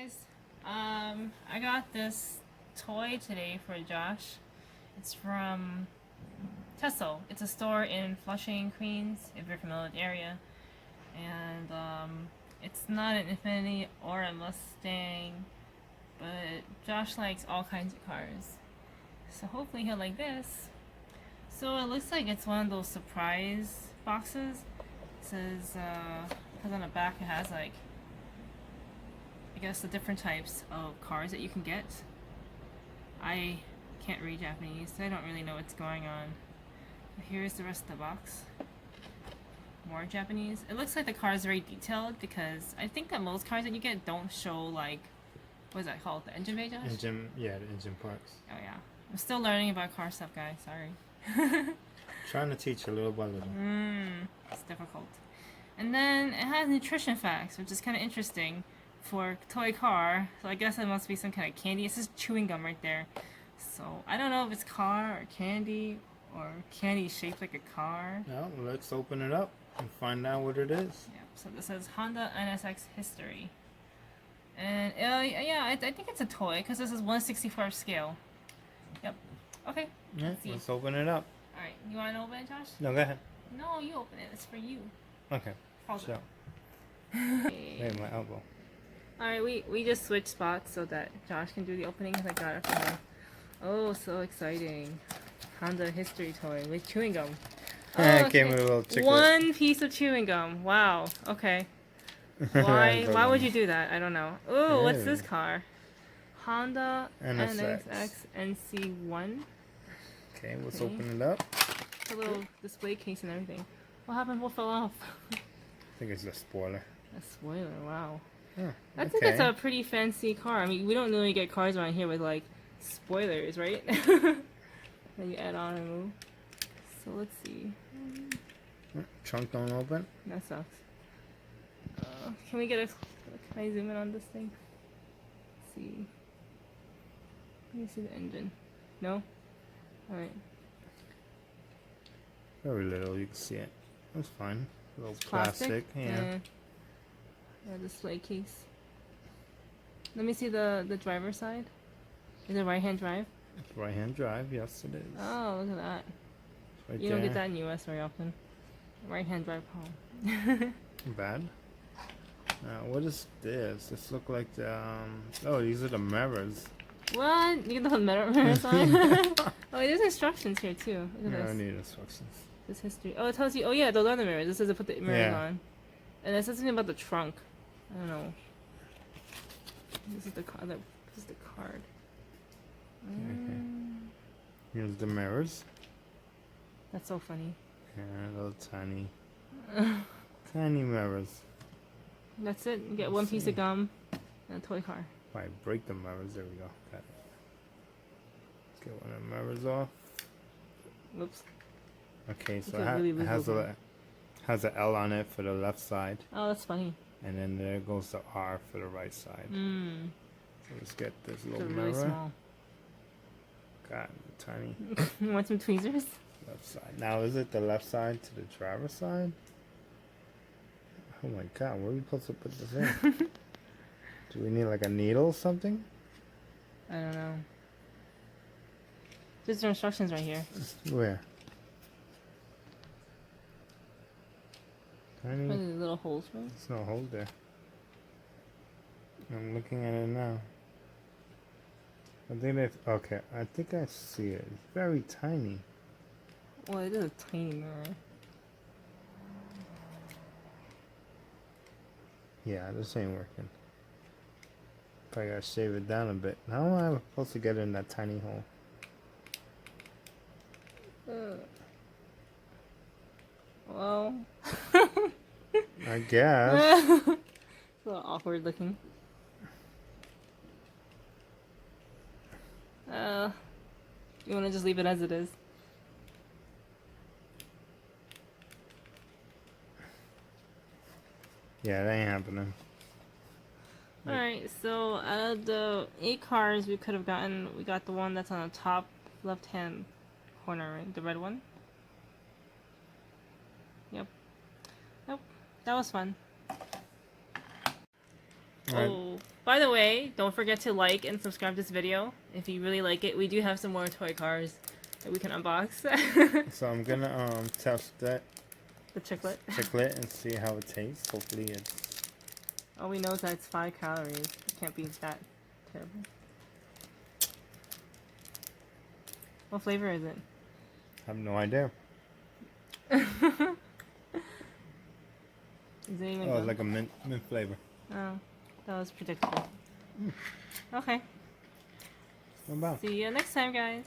guys, I got this toy today for Josh. It's from Teso. It's a store in Flushing, Queens, if you're familiar with the area. And it's not an Infiniti or a Mustang, but Josh likes all kinds of cars. So hopefully he'll like this. So it looks like it's one of those surprise boxes. It says, because on the back it has like, I guess the different types of cars that you can get. I can't read Japanese, so I don't really know what's going on. But here's the rest of the box. More Japanese. It looks like the car is very detailed because I think that most cars that you get don't show like, what is that called? The engine bay, Josh? Yeah, the engine parts. Oh yeah. I'm still learning about car stuff, guys. Sorry. Trying to teach a little by little. It's difficult. And then it has nutrition facts, which is kind of interesting for a toy car. So I guess it must be some kind of candy. It says chewing gum right there. So I don't know if it's car or candy shaped like a car. Well, let's open it up and find out what it is. Yeah. So this says Honda NSX history. And yeah, I think it's a toy because this is 1/64 scale. Yep. Okay. Yeah, let's open it up. Alright, you want to open it, Josh? No, go ahead. No, you open it. It's for you. Okay. Pause So. it. Hey, my elbow. Alright, we just switched spots so that Josh can do the opening because I got it from him. Oh, so exciting. Honda history toy with chewing gum. Oh, It came with a little chicken. One piece of chewing gum. Wow. Okay. Why would you do that? I don't know. Oh, what's this car? Honda NSX NC1. Okay, let's open it up. It's a little display case and everything. What happened? What fell off? I think it's the spoiler. A spoiler. Wow. Huh, I think it's a pretty fancy car. I mean, we don't really get cars around here with like spoilers, right? Then you add on and move. So let's see. Trunk don't open. That sucks. Can we get a? Can I zoom in on this thing? Let's see. Let me see the engine. No. All right. Very little, you can see it. That's fine. A little It's plastic. Yeah. Yeah, display case. Let me see the driver's side. Is it right-hand drive? It's right-hand drive. Yes, it is. Oh, look at that. It's right You there. don't get that in the US very often. Right-hand drive home. Bad. What is this? This look like the oh, these are the mirrors. What? You get the mirrors on? Oh, there's instructions here too. Look at Yeah, I this. need instructions. This history. Oh, it tells you. Oh yeah, those are the mirrors. This says to put the mirrors Yeah. on. And it says something about the trunk. I don't know. This is the card. This is the card. Here's the mirrors. That's so funny. Yeah, little tiny, tiny mirrors. That's it. You get one piece of gum and a toy car. If I break the mirrors, there we go. Got it. Let's get one of the mirrors off. Whoops. Okay, so could it really lose has those has a L on it for the left side, Oh, that's funny. and then there goes the R for the right side. So let's get this It's little really mirror. small. God, tiny You want some tweezers? left side. Now, is it the left side to the driver's side? Oh my God, where are we supposed to put this in? Do we need like a needle or something? I don't know. There's the instructions right here. Where? Tiny. Probably little holes, right? There's no hole there. I'm looking at it now. I think it's okay. I think I see it. It's very tiny. Well, it is a tiny mirror. Yeah, this ain't working. Probably gotta shave it down a bit. How am I supposed to get in that tiny hole? Well, I guess. it's a little awkward looking. You want to just leave it as it is? Yeah, that ain't happening. Alright, so out of the 8 cars we could have gotten, we got the one that's on the top left hand corner, right? The red one? Yep. Nope. That was fun. Right. Oh, by the way, don't forget to like and subscribe to this video if you really like it. We do have some more toy cars that we can unbox. So I'm gonna test that The chiclet. chiclet and see how it tastes. Hopefully it's All we know is that it's 5 calories. It can't be that terrible. What flavor is it? I have no idea. Is it even Oh, good? it's like a mint flavor. Oh, that was predictable. Okay. What about? See you next time, guys.